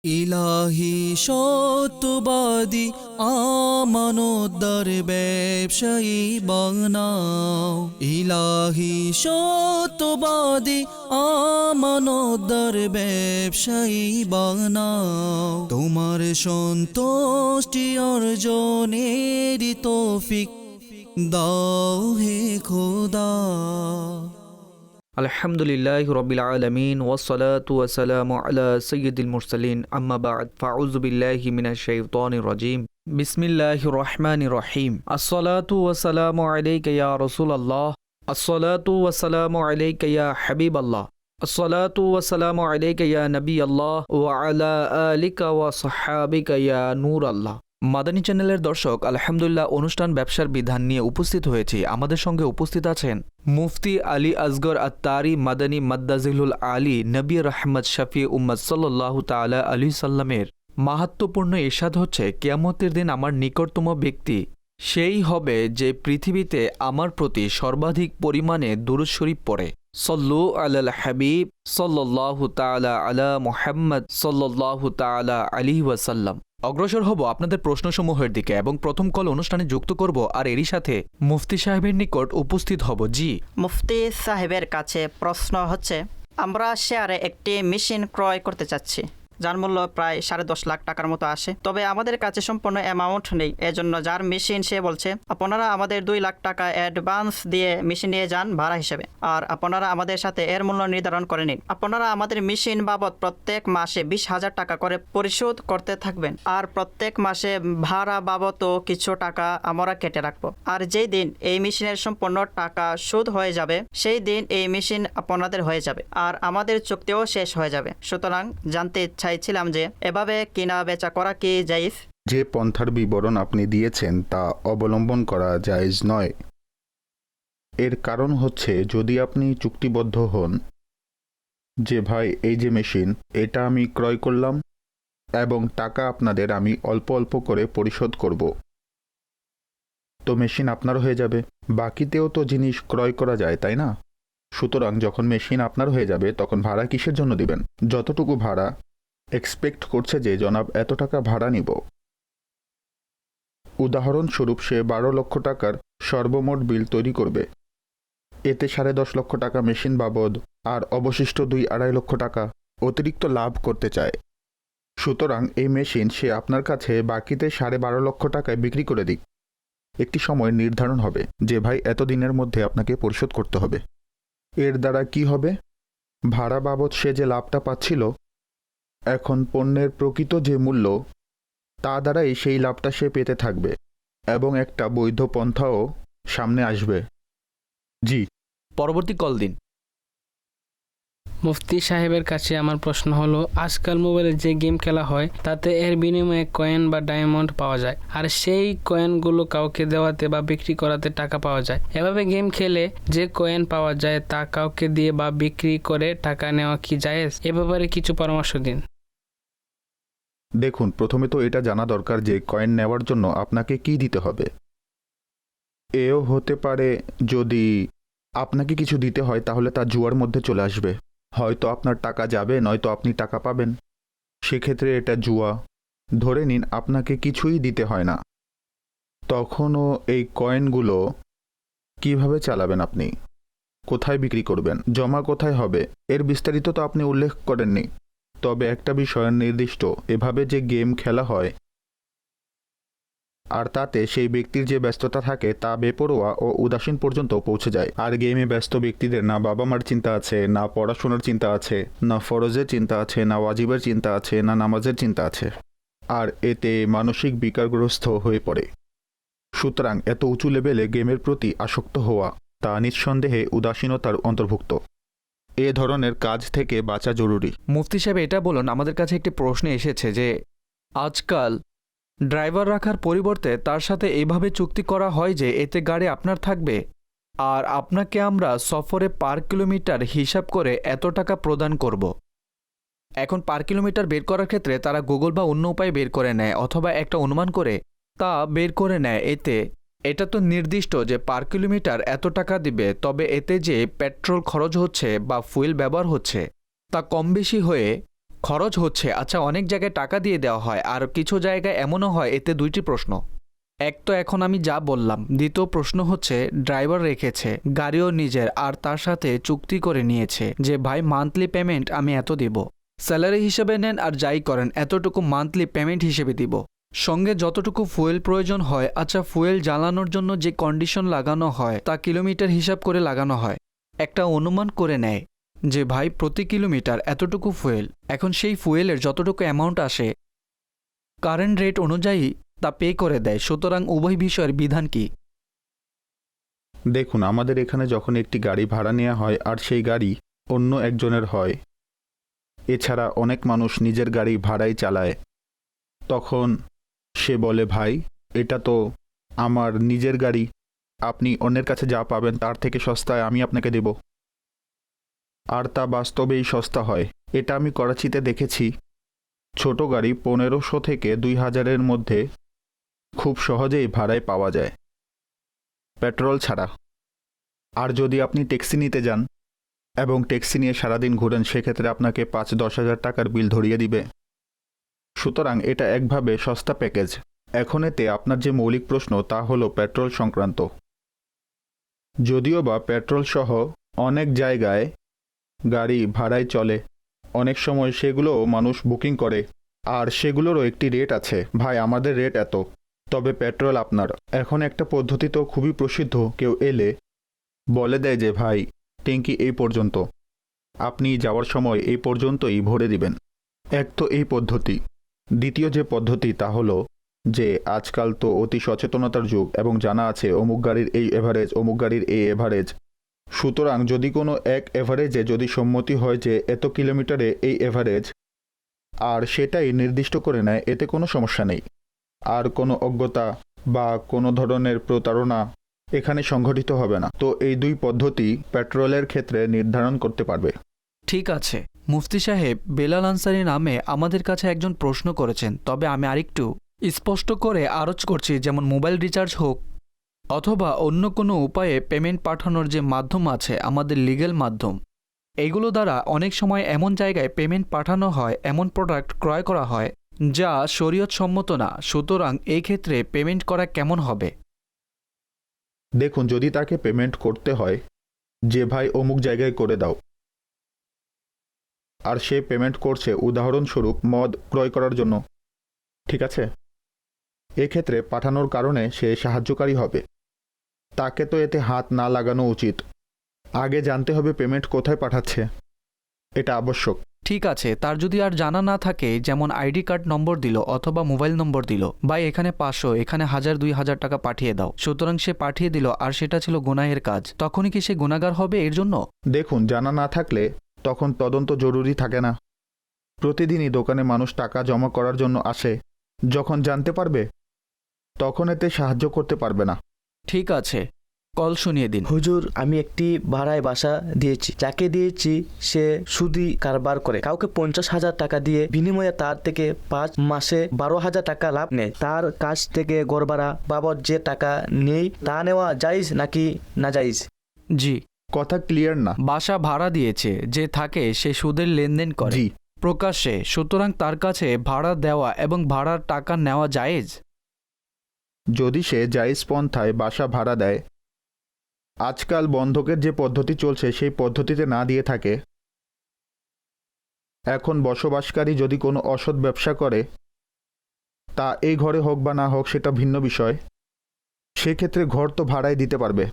ইলাহি সত্যবাদী আমানতদার ব্যবসায়ী বানাও। ইলাহি সত্যবাদী আমানতদার ব্যবসায়ী বানাও। তোমার সন্তুষ্টি অর্জনের তৌফিক দাও হে খোদা। আলহামদুলিল্লাহি রাব্বিল আলামিন ওয়াসসালাতু ওয়াসসালামু আলা সাইয়্যিদিল মুরসালিন আম্মা বা'দ ফাউযু বিল্লাহি মিনাশ শাইতানির রাজীম বিসমিল্লাহির রহমানির রহিম আসসালাতু ওয়াসসালামু আলাইকা ইয়া রাসূলুল্লাহ আসসালাতু ওয়াসসালামু আলাইকা ইয়া হাবিবাল্লাহ আসসালাতু ওয়াসসালামু আলাইকা ইয়া নবিয়াল্লাহ ওয়া আলা আলিকা ওয়া সাহহাবিকা ইয়া নূরাল্লাহ। মাদানী চ্যানেলের দর্শক, আলহামদুলিল্লাহ অনুষ্ঠান ব্যবসার বিধান নিয়ে উপস্থিত হয়েছি। আমাদের সঙ্গে উপস্থিত আছেন মুফতি আলী আসগর আত্তারি মাদানী মাদ্দাজিলুল আলী নবী রহমত শফি উম্মত সাল্লাল্লাহু তাআলা আলাইহি সাল্লামের মাহাত্ম্যপূর্ণ ইরশাদ হচ্ছে, কিয়ামতের দিন আমার নিকটতম ব্যক্তি সেই হবে যে পৃথিবীতে আমার প্রতি সর্বাধিক পরিমাণে দুরূদ শরীফ পড়ে। সল্লু আলাল হাবিব সাল্লাল্লাহু তাআলা আলা মুহাম্মদ সাল্লাল্লাহু তাআলা আলাইহি ওয়াসাল্লাম। অগ্রসর হব আপনাদের প্রশ্নসমূহের দিকে এবং প্রথম কল অনুষ্ঠানে যুক্ত করব, আর এরই সাথে মুফতি সাহেবের নিকট উপস্থিত হব। জি মুফতি সাহেবের কাছে প্রশ্ন হচ্ছে, আমরা শেয়ারে একটি মেশিন ক্রয় করতে চাচ্ছি, যার মূল্য প্রায় 10.5 লাখ টাকার মতো আসে। তবে আমাদের কাছে সম্পূর্ণ অ্যামাউন্ট নেই। এজন্য যার মেশিন সে বলছে, আপনারা আমাদের 2 লাখ টাকা অ্যাডভান্স দিয়ে মেশিন নিয়ে যান ভাড়া হিসেবে, আর আপনারা আমাদের সাথে এর মূল্য নির্ধারণ করে নিন। আপনারা আমাদের মেশিন বাবদ প্রত্যেক মাসে 20,000 টাকা করে পরিশোধ করতে থাকবেন, আর প্রত্যেক মাসে ভাড়া বাবদও কিছু টাকা আমরা কেটে রাখবো। আর যেই দিন এই মেশিনের সম্পূর্ণ টাকা শোধ হয়ে যাবে, সেই দিন এই মেশিন আপনাদের হয়ে যাবে আর আমাদের চুক্তিও শেষ হয়ে যাবে। সুতরাং জানতে চাইছিলাম যে এভাবে কিনা বেচা করা কি জায়েজ? যে পন্থার বিবরণ আপনি দিয়েছেন তা অবলম্বন করা জায়েজ নয়। এর কারণ হচ্ছে, যদি আপনি চুক্তিবদ্ধ হন যে ভাই এই যে মেশিন, এটা আমি ক্রয় করলাম এবং টাকা আপনাদের আমি অল্প অল্প করে পরিশোধ করব, তো মেশিন আপনার হয়ে যাবে। বাকিতেও তো জিনিস ক্রয় করা যায়, তাই না? সুতরাং যখন মেশিন আপনার হয়ে যাবে তখন ভাড়া কিসের জন্য দিবেন? যতটুকু ভাড়া এক্সপেক্ট করছে যে জনাব এত টাকা ভাড়া নিব, উদাহরণস্বরূপ সে 12 লক্ষ টাকার সর্বমোট বিল তৈরি করবে, এতে 10.5 লক্ষ টাকা মেশিন বাবদ আর অবশিষ্ট 2-2.5 লক্ষ টাকা অতিরিক্ত লাভ করতে চায়। সুতরাং এই মেশিন সে আপনার কাছে বাকিতে 12.5 লক্ষ টাকায় বিক্রি করে দিক। একটি সময় নির্ধারণ হবে যে ভাই এত দিনের মধ্যে আপনাকে পরিশোধ করতে হবে। এর দ্বারা কি হবে? ভাড়া বাবদ সে যে লাভটা পাচ্ছিল, এখন পণ্যের প্রকৃত যে মূল্য, তা দ্বারাই সেই লাভটা সে পেতে থাকবে এবং একটা বৈধ পন্থাও সামনে আসবে। জি, পরবর্তী কল দিন। মুফতি সাহেবের কাছে আমার প্রশ্ন হলো, আজকাল মোবাইলে যে গেম খেলা হয় তাতে এর বিনিময়ে কয়েন বা ডায়মন্ড পাওয়া যায়, আর সেই কয়েনগুলো কাউকে দেওয়াতে বা বিক্রি করাতে টাকা পাওয়া যায়। এভাবে গেম খেলে যে কয়েন পাওয়া যায় তা কাউকে দিয়ে বা বিক্রি করে টাকা নেওয়া কি জায়েজ? এ ব্যাপারে কিছু পরামর্শ দিন। দেখুন, প্রথমে তো এটা জানা দরকার যে কয়েন নেওয়ার জন্য আপনাকে কি দিতে হবে। এও হতে পারে যদি আপনাকে কিছু দিতে হয় তাহলে তা জুয়ার মধ্যে চলে আসবে, হয়তো আপনার টাকা যাবে নয়তো আপনি টাকা পাবেন, সেক্ষেত্রে এটা জুয়া। ধরে নিন আপনাকে কিছুই দিতে হয় না, তখনও এই কয়েনগুলো কিভাবে চালাবেন আপনি? কোথায় বিক্রি করবেন? জমা কোথায় হবে? এর বিস্তারিত তো আপনি উল্লেখ করেননি। তবে একটা বিষয় নির্দিষ্ট, এভাবে যে গেম খেলা হয় আর তাতে সেই ব্যক্তির যে ব্যস্ততা থাকে তা বেপরোয়া ও উদাসীন পর্যন্ত পৌঁছে যায়। আর গেমে ব্যস্ত ব্যক্তিদের না বাবা মার চিন্তা আছে, না পড়াশোনার চিন্তা আছে, না ফরজের চিন্তা আছে, না ওয়াজিবের চিন্তা আছে, না নামাজের চিন্তা আছে, আর এতে মানসিক বিকারগ্রস্ত হয়ে পড়ে। সুতরাং এত উঁচু লেভেলে গেমের প্রতি আসক্ত হওয়া তা নিঃসন্দেহে উদাসীনতার অন্তর্ভুক্ত। এ ধরনের কাজ থেকে বাঁচা জরুরি। মুফতি সাহেব, এটা বলুন, আমাদের কাছে একটি প্রশ্ন এসেছে যে আজকাল ড্রাইভার রাখার পরিবর্তে তার সাথে এইভাবে চুক্তি করা হয় যে এতে গাড়ি আপনার থাকবে আর আপনাকে আমরা সফরে পার কিলোমিটার হিসাব করে এত টাকা প্রদান করব। এখন পার কিলোমিটার বের করার ক্ষেত্রে তারা গুগল বা অন্য উপায় বের করে নেয় অথবা একটা অনুমান করে তা বের করে নেয়। এটা তো নির্দিষ্ট যে পার কিলোমিটার এত টাকা দিবে, তবে এতে যে পেট্রোল খরচ হচ্ছে বা ফুয়েল ব্যবহার হচ্ছে তা কম বেশি হয়ে খরচ হচ্ছে, আচ্ছা অনেক জায়গায় টাকা দিয়ে দেওয়া হয়, আর কিছু জায়গায় এমনও হয়। এতে দুইটি প্রশ্ন। এক তো এখন আমি যা বললাম, দ্বিতীয় প্রশ্ন হচ্ছে ড্রাইভার রেখেছে, গাড়িও নিজের, আর তার সাথে চুক্তি করে নিয়েছে যে ভাই মান্থলি পেমেন্ট আমি এত দিব, স্যালারি হিসেবে নেন আর যাই করেন এতটুকু মান্থলি পেমেন্ট হিসেবে দিব। সঙ্গে যতটুকু ফুয়েল প্রয়োজন হয়, আচ্ছা ফুয়েল জ্বালানোর জন্য যে কন্ডিশন লাগানো হয় তা কিলোমিটার হিসাব করে লাগানো হয়। একটা অনুমান করে নেয় যে ভাই প্রতি কিলোমিটার এতটুকু ফুয়েল। এখন সেই ফুয়েলের যতটুকু অ্যামাউন্ট আসে কারেন্ট রেট অনুযায়ী তা পে করে দেয়। সুতরাং উভয় বিষয়ের বিধান কি? দেখুন, আমাদের এখানে যখন একটি গাড়ি ভাড়া নেওয়া হয় আর সেই গাড়ি অন্য একজনের হয়, এছাড়া অনেক মানুষ নিজের গাড়ি ভাড়াই চালায়, তখন সে বলে ভাই এটা তো আমার নিজের গাড়ি, আপনি অন্যের কাছে যা পাবেন তার থেকে সস্তায় আমি আপনাকে দেব। আর তা বাস্তবেই সস্তা হয়। এটা আমি করাচিতে দেখেছি। ছোট গাড়ি 1500 থেকে 2000-এর মধ্যে খুব সহজেই ভাড়ায় পাওয়া যায়, পেট্রোল ছাড়া। আর যদি আপনি ট্যাক্সি নিতে যান এবং ট্যাক্সি নিয়ে সারাদিন ঘুরেন, সেক্ষেত্রে আপনাকে 5-10 হাজার টাকার বিল ধরিয়ে দিবে। সুতরাং এটা একভাবে সস্তা প্যাকেজ। এখন এতে আপনার যে মৌলিক প্রশ্ন তা হলো পেট্রোল সংক্রান্ত। যদিও বা পেট্রোল সহ অনেক জায়গায় গাড়ি ভাড়ায় চলে, অনেক সময় সেগুলো মানুষ বুকিং করে, আর সেগুলোরও একটি রেট আছে, ভাই আমাদের রেট এত, তবে পেট্রোল আপনার। এখন একটা পদ্ধতি তো খুবই প্রসিদ্ধ, কেউ এলে বলে দেয় যে ভাই ট্যাঙ্কি এই পর্যন্ত, আপনি যাওয়ার সময় এই পর্যন্তই ভরে দিবেন। এক তো এই পদ্ধতি। দ্বিতীয় যে পদ্ধতি তা হলো যে আজকাল তো অতি সচেতনতার যুগ এবং জানা আছে অমুক গাড়ির এই এভারেজ, অমুক গাড়ির এই এভারেজ। সুতরাং যদি কোনো এক এভারেজে যদি সম্মতি হয় যে এত কিলোমিটারে এই এভারেজ, আর সেটাই নির্দিষ্ট করে নেয়, এতে কোনো সমস্যা নেই। আর কোনো অজ্ঞতা বা কোনো ধরনের প্রতারণা এখানে সংঘটিত হবে না। তো এই দুই পদ্ধতি পেট্রোলের ক্ষেত্রে নির্ধারণ করতে পারবে। ঠিক আছে মুফতি সাহেব, বেলাল আনসারী নামে আমাদের কাছে একজন প্রশ্ন করেছেন, তবে আমি আরেকটু স্পষ্ট করে আরজ করছি, যেমন মোবাইল রিচার্জ হোক অথবা অন্য কোনো উপায়ে পেমেন্ট পাঠানোর যে মাধ্যম আছে আমাদের লিগ্যাল মাধ্যম, এইগুলো দ্বারা অনেক সময় এমন জায়গায় পেমেন্ট পাঠানো হয়, এমন প্রোডাক্ট ক্রয় করা হয় যা শরীয়ত সম্মত না। সুতরাং এই ক্ষেত্রে পেমেন্ট করা কেমন হবে? দেখুন, যদি তাকে পেমেন্ট করতে হয় যে ভাই অমুক জায়গায় করে দাও, আর সে পেমেন্ট করছে উদাহরণস্বরূপ মদ ক্রয় করার জন্য, ঠিক আছে, এক্ষেত্রে পাঠানোর কারণে সে সাহায্যকারী হবে। তাকে তো এতে হাত না লাগানো উচিত। আগে জানতে হবে পেমেন্ট কোথায় পাঠাচ্ছে, এটা আবশ্যক। ঠিক আছে, তার যদি আর জানা না থাকে, যেমন আইডি কার্ড নম্বর দিল অথবা মোবাইল নম্বর দিল, ভাই এখানে 500, এখানে 1000-2000 টাকা পাঠিয়ে দাও, সুতরাং সে পাঠিয়ে দিল আর সেটা ছিল গুনাহের কাজ, তখনই কি সে গুনাহগার হবে এর জন্য? দেখুন, জানা না থাকলে তখন তদন্ত জরুরি থাকে না। প্রতিদিনই দোকানে মানুষ টাকা জমা করার জন্য আসে, যখন জানতে পারবে তখন এতে সাহায্য করতে পারবে না। ঠিক আছে, কল শুনিয়ে দিন। হুজুর, আমি একটি ভাড়ায় বাসা দিয়েছি। যাকে দিয়েছি সে সুদি কারবার করে। কাউকে 50,000 টাকা দিয়ে বিনিময়ে তার থেকে 5 মাসে 12,000 টাকা লাভ নেয়। তার কাছ থেকে ঘর ভাড়া বাবদ যে টাকা নেই তা নেওয়া জায়েজ নাকি না জায়েজ? জি, কথা ক্লিয়ার না। বাসা ভাড়া দিয়েছে, যে থাকে সে সুদের লেনদেন করে জি, প্রকাশ্যে, সুতরাং তার কাছে ভাড়া দেওয়া এবং ভাড়ার টাকা নেওয়া জায়েজ? যদি সে জায়েজ পন্থায় বাসা ভাড়া দেয়, আজকাল বন্ধকের যে পদ্ধতি চলছে সেই পদ্ধতিতে না দিয়ে থাকে, এখন বসবাসকারী যদি কোনো অসৎ ব্যবসা করে, তা এই ঘরে হোক বা না হোক সেটা ভিন্ন বিষয়, সেক্ষেত্রে ঘর তো ভাড়ায় দিতে পারবে।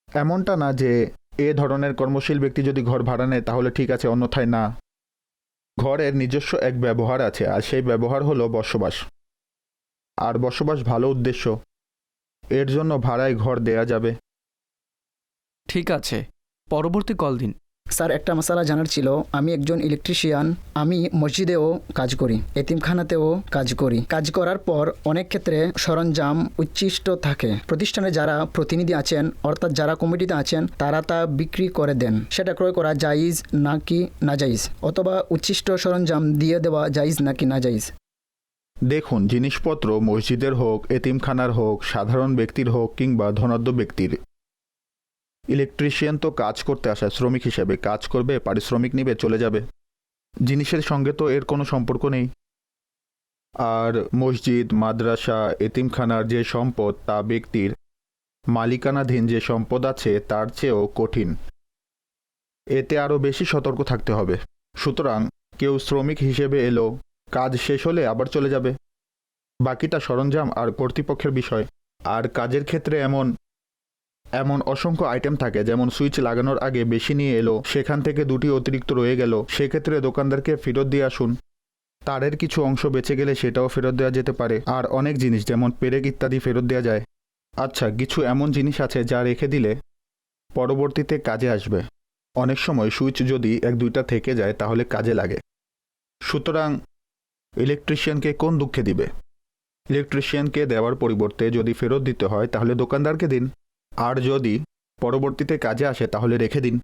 এমনটা না যে এ ধরনের কর্মশীল ব্যক্তি যদি ঘর ভাড়া নেয় তাহলে ঠিক আছে, অন্যথায় না। ঘরের নিজস্ব এক ব্যবহার আছে, আর সেই ব্যবহার হলো বসবাস। আর বসবাস ভালো উদ্দেশ্য, এর জন্য ভাড়ায় ঘর দেয়া যাবে। ঠিক আছে, পরবর্তী কল দিন। স্যার, একটা মশালা জানার ছিল। আমি একজন ইলেকট্রিশিয়ান। আমি মসজিদেও কাজ করি, এতিমখানাতেও কাজ করি। কাজ করার পর অনেক ক্ষেত্রে সরঞ্জাম উচ্ছিষ্ট থাকে। প্রতিষ্ঠানে যারা প্রতিনিধি আছেন, অর্থাৎ যারা কমিটিতে আছেন, তারা তা বিক্রি করে দেন। সেটা ক্রয় করা জায়েজ নাকি না জায়েজ, অথবা উচ্ছিষ্ট সরঞ্জাম দিয়ে দেওয়া জায়েজ নাকি না জায়েজ? দেখুন, জিনিসপত্র মসজিদের হোক, এতিমখানার হোক, সাধারণ ব্যক্তির হোক কিংবা ধনাঢ্য ব্যক্তির, ইলেকট্রিশিয়ান তো কাজ করতে আসে, শ্রমিক হিসেবে কাজ করবে, পারিশ্রমিক নিবে, চলে যাবে। জিনিসের সঙ্গে তো এর কোনো সম্পর্ক নেই। আর মসজিদ, মাদ্রাসা, এতিমখানার যে সম্পদ তা ব্যক্তির মালিকানাধীন যে সম্পদ আছে তার চেয়েও কঠিন। এতে আরও বেশি সতর্ক থাকতে হবে। সুতরাং কেউ শ্রমিক হিসেবে এলো, কাজ শেষ হলে আবার চলে যাবে, বাকিটা সরঞ্জাম আর কর্তৃপক্ষের বিষয়। আর কাজের ক্ষেত্রে এমন অসংখ্য আইটেম থাকে, যেমন সুইচ লাগানোর আগে বেশি নিয়ে এলো, সেখান থেকে 2টি অতিরিক্ত রয়ে গেল, সেক্ষেত্রে দোকানদারকে ফেরত দিয়ে আসুন। তারের কিছু অংশ বেঁচে গেলে সেটাও ফেরত দেওয়া যেতে পারে। আর অনেক জিনিস যেমন পেরেক ইত্যাদি ফেরত দেওয়া যায়। আচ্ছা, কিছু এমন জিনিস আছে যা রেখে দিলে পরবর্তীতে কাজে আসবে। অনেক সময় সুইচ যদি 1-2টা থেকে যায় তাহলে কাজে লাগে। সুতরাং ইলেকট্রিশিয়ানকে কোন দুঃখে দিবে? ইলেকট্রিশিয়ানকে দেওয়ার পরিবর্তে যদি ফেরত দিতে হয় তাহলে দোকানদারকে দিন, আর যদি পরবর্তীতে কাজে আসে তাহলে রেখে দিন।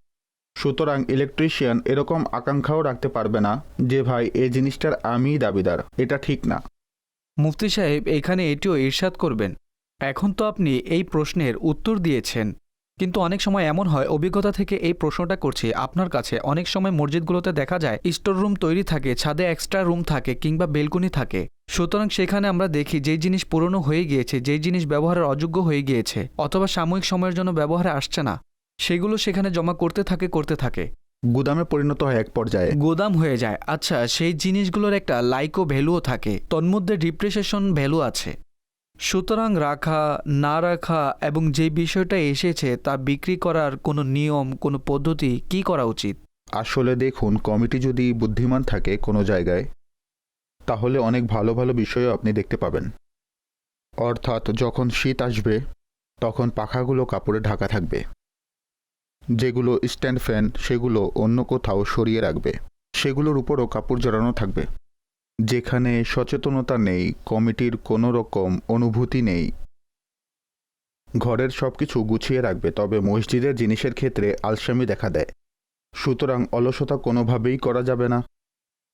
সুতরাং ইলেকট্রিশিয়ান এরকম আকাঙ্ক্ষাও রাখতে পারবে না যে ভাই এই জিনিসটার আমিই দাবিদার, এটা ঠিক না। মুফতি সাহেব এখানে এটিও ইরশাদ করবেন, এখন তো আপনি এই প্রশ্নের উত্তর দিয়েছেন, কিন্তু অনেক সময় এমন হয়, অভিজ্ঞতা থেকে এই প্রশ্নটা করছি আপনার কাছে, অনেক সময় মসজিদগুলোতে দেখা যায় স্টোর রুম তৈরি থাকে, ছাদে এক্সট্রা রুম থাকে কিংবা বেলকনি থাকে। সুতরাং সেখানে আমরা দেখি যেই জিনিস পুরনো হয়ে গিয়েছে, যেই জিনিস ব্যবহারের অযোগ্য হয়ে গিয়েছে অথবা সাময়িক সময়ের জন্য ব্যবহারে আসছে না, সেগুলো সেখানে জমা করতে থাকে গুদামে পরিণত হয় এক পর্যায়ে, গোদাম হয়ে যায়। আচ্ছা, সেই জিনিসগুলোর একটা লাইকো ভ্যালুও থাকে, তন্মধ্যে ডিপ্রিসিয়েশন ভ্যালু আছে। সুতরাং রাখা না রাখা এবং যে বিষয়টা এসেছে তা বিক্রি করার কোনো নিয়ম, কোনো পদ্ধতি কি করা উচিত? আসলে দেখুন, কমিটি যদি বুদ্ধিমান থাকে কোনো জায়গায় তাহলে অনেক ভালো ভালো বিষয়ও আপনি দেখতে পাবেন। অর্থাৎ যখন শীত আসবে তখন পাখাগুলো কাপড়ে ঢাকা থাকবে, যেগুলো স্ট্যান্ড ফ্যান সেগুলো অন্য কোথাও সরিয়ে রাখবে, সেগুলোর উপরও কাপড় জড়ানো থাকবে। যেখানে সচেতনতা নেই, কমিটির কোনো রকম অনুভূতি নেই, ঘরের সব কিছু গুছিয়ে রাখবে, তবে মসজিদের জিনিসের ক্ষেত্রে আলসামি দেখা দেয়। সুতরাং অলসতা কোনোভাবেই করা যাবে না।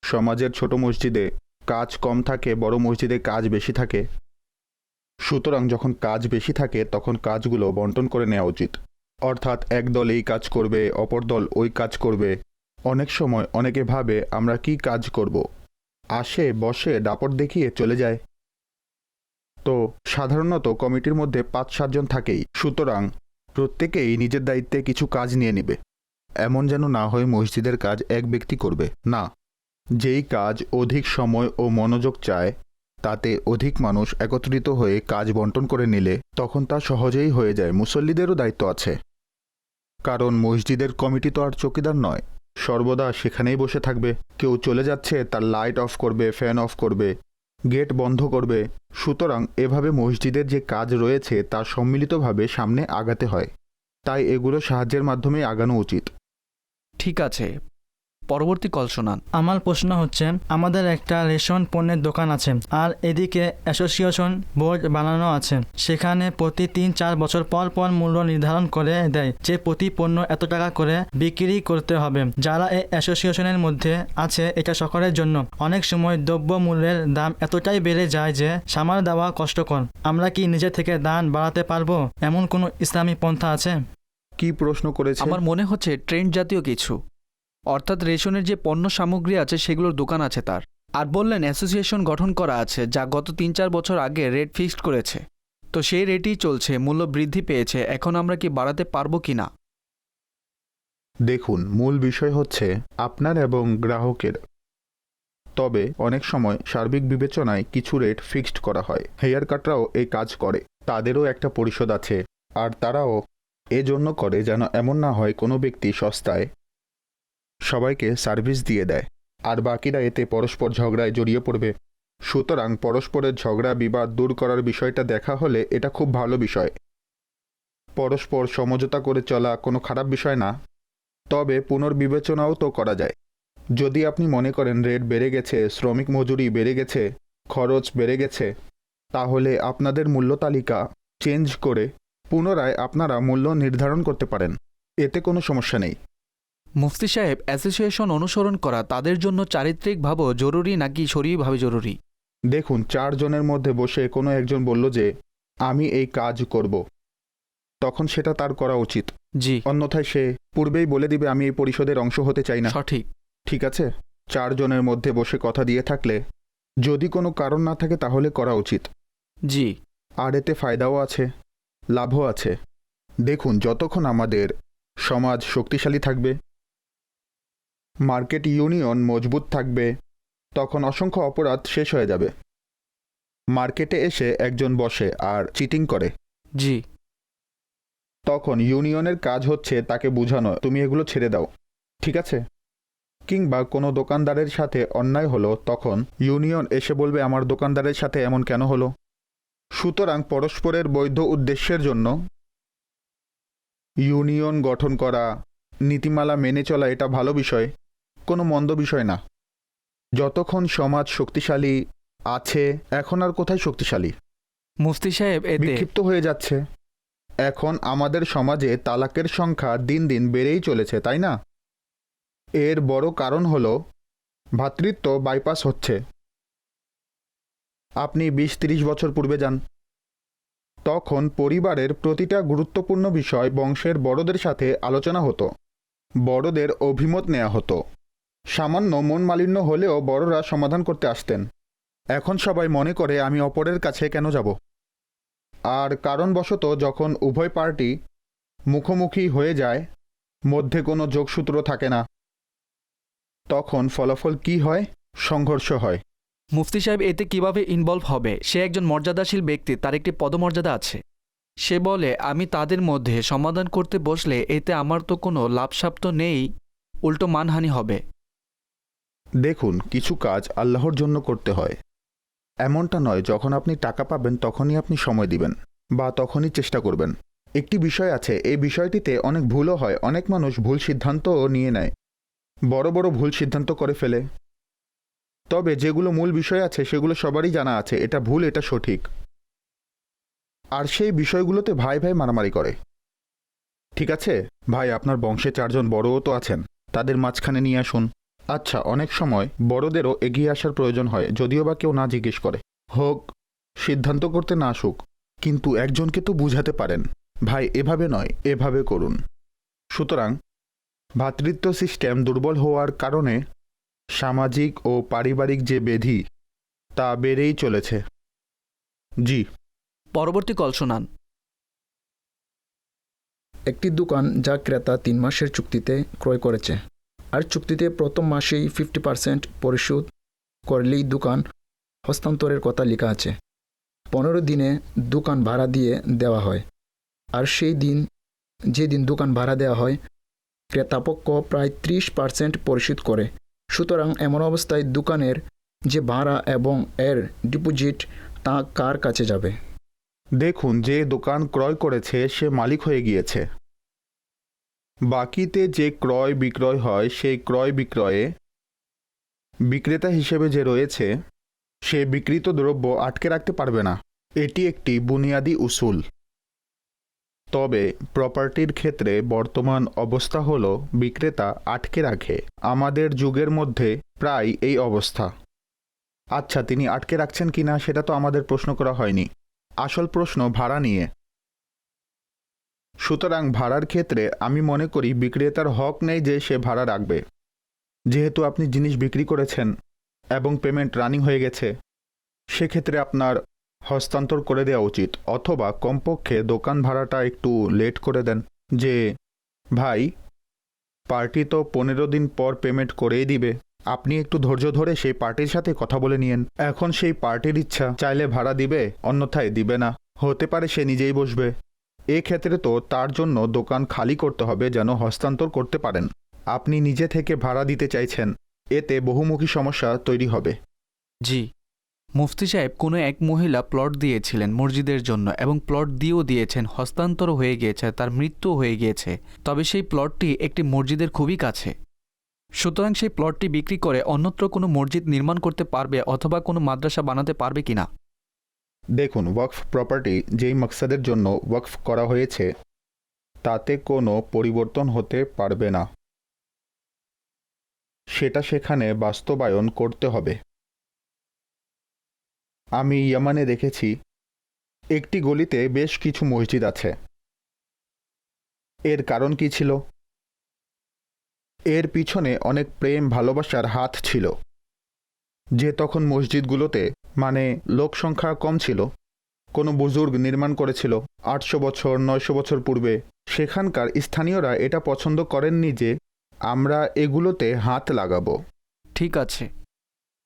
সমাজের ছোট মসজিদে কাজ কম থাকে, বড় মসজিদে কাজ বেশি থাকে। সুতরাং যখন কাজ বেশি থাকে তখন কাজগুলো বন্টন করে নেওয়া উচিত। অর্থাৎ এক দল এই কাজ করবে, অপর দল ওই কাজ করবে। অনেক সময় অনেকে ভাবে আমরা কি কাজ করব, আসে বসে দাপট দেখিয়ে চলে যায়। তো সাধারণত কমিটির মধ্যে 5-7 জন থাকেই। সুতরাং প্রত্যেকেই নিজের দায়িত্বে কিছু কাজ নিয়ে নেবে। এমন যেন না হয় মসজিদের কাজ এক ব্যক্তি করবে, না। যেই কাজ অধিক সময় ও মনোযোগ চায় তাতে অধিক মানুষ একত্রিত হয়ে কাজ বন্টন করে নিলে তখন তা সহজেই হয়ে যায়। মুসল্লিদেরও দায়িত্ব আছে, কারণ মসজিদের কমিটি তো আর চৌকিদার নয়, সর্বদা সেখানেই বসে থাকবে। কেউ চলে যাচ্ছে, তার লাইট অফ করবে, ফ্যান অফ করবে, গেট বন্ধ করবে। সুতরাং এভাবে মসজিদের যে কাজ রয়েছে তা সম্মিলিতভাবে সামনে আগাতে হয়। তাই এগুলো সাহায্যের মাধ্যমে আগানো উচিত। ঠিক আছে, পরবর্তী কল শোনান। আমার প্রশ্ন হচ্ছে, আমাদের একটা রেশন পণ্যের দোকান আছে আর এদিকে অ্যাসোসিয়েশন বোর্ড বানানো আছে। সেখানে প্রতি 3-4 বছর পর পর মূল্য নির্ধারণ করে দেয় যে প্রতি পণ্য এত টাকা করে বিক্রি করতে হবে। যারা এই অ্যাসোসিয়েশনের মধ্যে আছে এটা সকলের জন্য। অনেক সময় দ্রব্য মূল্যের দাম এতটাই বেড়ে যায় যে সামাল দেওয়া কষ্টকর। আমরা কি নিজে থেকে দাম বাড়াতে পারবো? এমন কোনো ইসলামী পন্থা আছে? কি প্রশ্ন করেছে? আমার মনে হচ্ছে ট্রেন্ড জাতীয় কিছু, অর্থাৎ রেশনের যে পণ্য সামগ্রী আছে সেগুলোর দোকান আছে তার। আর বললেন অ্যাসোসিয়েশন গঠন করা আছে যা গত 3-4 বছর আগে রেট ফিক্সড করেছে, তো সেই রেটই চলছে, মূল্য বৃদ্ধি পেয়েছে, এখন আমরা কি বাড়াতে পারবো কিনা? দেখুন, মূল বিষয় হচ্ছে আপনার এবং গ্রাহকের। তবে অনেক সময় সার্বিক বিবেচনায় কিছু রেট ফিক্সড করা হয়। হেয়ার কাটরাও এই কাজ করে, তাদেরও একটা পরিষদ আছে, আর তারাও এজন্য করে যেন এমন না হয় কোনো ব্যক্তি সস্তায় সবাইকে সার্ভিস দিয়ে দেয় আর বাকিরা এতে পরস্পর ঝগড়ায় জড়িয়ে পড়বে। সুতরাং পরস্পরের ঝগড়া বিবাদ দূর করার বিষয়টা দেখা হলে এটা খুব ভালো বিষয়। পরস্পর সমঝোতা করে চলা কোনো খারাপ বিষয় না, তবে পুনর্বিবেচনাও তো করা যায়। যদি আপনি মনে করেন রেট বেড়ে গেছে, শ্রমিক মজুরি বেড়ে গেছে, খরচ বেড়ে গেছে, তাহলে আপনাদের মূল্য তালিকা চেঞ্জ করে পুনরায় আপনারা মূল্য নির্ধারণ করতে পারেন, এতে কোনো সমস্যা নেই। মুফতি সাহেব, অ্যাসোসিয়েশন অনুসরণ করা তাদের জন্য চারিত্রিকভাবেও জরুরি নাকি শরীরভাবে জরুরি? দেখুন, 4 জনের মধ্যে বসে কোনো একজন বলল যে আমি এই কাজ করব, তখন সেটা তার করা উচিত। জি। অন্যথায় সে পূর্বেই বলে দিবে আমি এই পরিষদের অংশ হতে চাই না। সঠিক। ঠিক আছে, চারজনের মধ্যে বসে কথা দিয়ে থাকলে যদি কোনো কারণ না থাকে তাহলে করা উচিত। জি। আর এতে ফায়দাও আছে, লাভও আছে। দেখুন, যতক্ষণ আমাদের সমাজ শক্তিশালী থাকবে, মার্কেট ইউনিয়ন মজবুত থাকবে, তখন অসংখ্য অপরাধ শেষ হয়ে যাবে। মার্কেটে এসে একজন বসে আর চিটিং করে, জি। তখন ইউনিয়নের কাজ হচ্ছে তাকে বোঝানো, তুমি এগুলো ছেড়ে দাও, ঠিক আছে? কিংবা কোনো দোকানদারের সাথে অন্যায় হলো, তখন ইউনিয়ন এসে বলবে আমার দোকানদারের সাথে এমন কেন হলো। সুতরাং পরস্পরের বৈধ উদ্দেশ্যের জন্য ইউনিয়ন গঠন করা, নীতিমালা মেনে চলা, এটা ভালো বিষয়, কোনো মন্দ বিষয় না। যতক্ষণ সমাজ শক্তিশালী আছে, এখন আর কোথায় শক্তিশালী? মুফতি সাহেব, এতে বিক্ষিপ্ত হয়ে যাচ্ছে। এখন আমাদের সমাজে তালাকের সংখ্যা দিন দিন বেড়েই চলেছে, তাই না? এর বড় কারণ হলো ভ্রাতৃত্ব বাইপাস হচ্ছে। আপনি 20-30 বছর পূর্বে যান, তখন পরিবারের প্রতিটা গুরুত্বপূর্ণ বিষয় বংশের বড়দের সাথে আলোচনা হতো, বড়দের অভিমত নেওয়া হতো। সামান্য মন মালিন্য হলেও বড়রা সমাধান করতে আসতেন। এখন সবাই মনে করে আমি অপরের কাছে কেন যাব? আর কারণবশত যখন উভয় পার্টি মুখোমুখি হয়ে যায়, মধ্যে কোনো যোগসূত্র থাকে না, তখন ফলাফল কি হয়? সংঘর্ষ হয়। মুফতি সাহেব এতে কিভাবে ইনভলভ হবে? সে একজন মর্যাদাশীল ব্যক্তি, তার একটি পদমর্যাদা আছে। সে বলে আমি তাদের মধ্যে সমাধান করতে বসলে এতে আমার তো কোনো লাভসাপ তো নেই, উল্টো মানহানি হবে। দেখুন, কিছু কাজ আল্লাহর জন্য করতে হয়। এমনটা নয় যখন আপনি টাকা পাবেন তখনই আপনি সময় দিবেন বা তখনই চেষ্টা করবেন। একটি বিষয় আছে, এই বিষয়টিতে অনেক ভুলও হয়। অনেক মানুষ ভুল সিদ্ধান্তও নিয়ে নেয়, বড় বড় ভুল সিদ্ধান্ত করে ফেলে। তবে যেগুলো মূল বিষয় আছে সেগুলো সবারই জানা আছে, এটা ভুল, এটা সঠিক। আর সেই বিষয়গুলোতে ভাই ভাই মারামারি করে। ঠিক আছে ভাই, আপনার বংশে 4 জন বড়ও তো আছেন, তাদের মাঝখানে নিয়ে আসুন। আচ্ছা, অনেক সময় বড়দেরও এগিয়ে আসার প্রয়োজন হয়, যদিও বা কেউ না জিজ্ঞেস করে। হোক, সিদ্ধান্ত করতে না আসুক, কিন্তু একজনকে তো বুঝাতে পারেন, ভাই এভাবে নয়, এভাবে করুন। সুতরাং ভ্রাতৃত্ব সিস্টেম দুর্বল হওয়ার কারণে সামাজিক ও পারিবারিক যে ব্যাধি তা বেড়েই চলেছে। জি। পরবর্তী কল শোনান। একটি দোকান যা ক্রেতা 3 মাসের চুক্তিতে ক্রয় করেছে, আর চুক্তিতে প্রথম মাসেই 50% পরিশোধ করলেই দোকান হস্তান্তরের কথা লেখা আছে। 15 দিনে দোকান ভাড়া দিয়ে দেওয়া হয়, আর সেই দিন যেদিন দোকান ভাড়া দেওয়া হয় ক্রেতাপক্ষ প্রায় 30% পরিশোধ করে। সুতরাং এমন অবস্থায় দোকানের যে ভাড়া এবং এর ডিপোজিট তা কার কাছে যাবে? দেখুন, যে দোকান ক্রয় করেছে সে মালিক হয়ে গিয়েছে। বাকিতে যে ক্রয় বিক্রয় হয় সেই ক্রয় বিক্রয়ে বিক্রেতা হিসেবে যে রয়েছে সে বিক্রিত দ্রব্য আটকে রাখতে পারবে না। এটি একটি বুনিয়াদি উসুল। তবে প্রপার্টির ক্ষেত্রে বর্তমান অবস্থা হলো বিক্রেতা আটকে রাখে। আমাদের যুগের মধ্যে প্রায় এই অবস্থা। আচ্ছা, তিনি আটকে রাখছেন কিনা সেটা তো আমাদের প্রশ্ন করা হয়নি। আসল প্রশ্ন ভাড়া নিয়ে। সুতরাং ভাড়ার ক্ষেত্রে আমি মনে করি বিক্রেতার হক নেই যে সে ভাড়া রাখবে। যেহেতু আপনি জিনিস বিক্রি করেছেন এবং পেমেন্ট রানিং হয়ে গেছে, সেক্ষেত্রে আপনার হস্তান্তর করে দেওয়া উচিত, অথবা কমপক্ষে দোকান ভাড়াটা একটু লেট করে দেন। যে ভাই, পার্টি তো 15 দিন পর পেমেন্ট করেই দিবে, আপনি একটু ধৈর্য ধরে সেই পার্টির সাথে কথা বলে নিয়েন। এখন সেই পার্টির ইচ্ছা, চাইলে ভাড়া দিবে, অন্যথায় দিবে না, হতে পারে সে নিজেই বসবে। এক্ষেত্রে তো তার জন্য দোকান খালি করতে হবে যেন হস্তান্তর করতে পারেন। আপনি নিজে থেকে ভাড়া দিতে চাইছেন, এতে বহুমুখী সমস্যা তৈরি হবে। জি। মুফতি সাহেব, কোনো এক মহিলা প্লট দিয়েছিলেন মসজিদের জন্য এবং প্লট দিয়েও দিয়েছেন, হস্তান্তর হয়ে গিয়েছে, তার মৃত্যু হয়ে গিয়েছে। তবে সেই প্লটটি একটি মসজিদের খুবই কাছে। সুতরাং সেই প্লটটি বিক্রি করে অন্যত্র কোনো মসজিদ নির্মাণ করতে পারবে অথবা কোনো মাদ্রাসা বানাতে পারবে কিনা? দেখুন, ওয়াকফ প্রপার্টি যেই মাকসাদের জন্য ওয়াকফ করা হয়েছে তাতে কোনো পরিবর্তন হতে পারবে না। সেটা সেখানে বাস্তবায়ন করতে হবে। আমি ইয়ামানে দেখেছি একটি গলিতে বেশ কিছু মসজিদ আছে। এর কারণ কি ছিল? এর পিছনে অনেক প্রেম ভালোবাসার হাত ছিল। যে তখন মসজিদগুলোতে মানে লোক সংখ্যা কম ছিল, কোনো বুজুর্গ নির্মাণ করেছিল 800 বছর 900 বছর পূর্বে, সেখানকার স্থানীয়রা এটা পছন্দ করেননি যে আমরা এগুলোতে হাত লাগাবো। ঠিক আছে।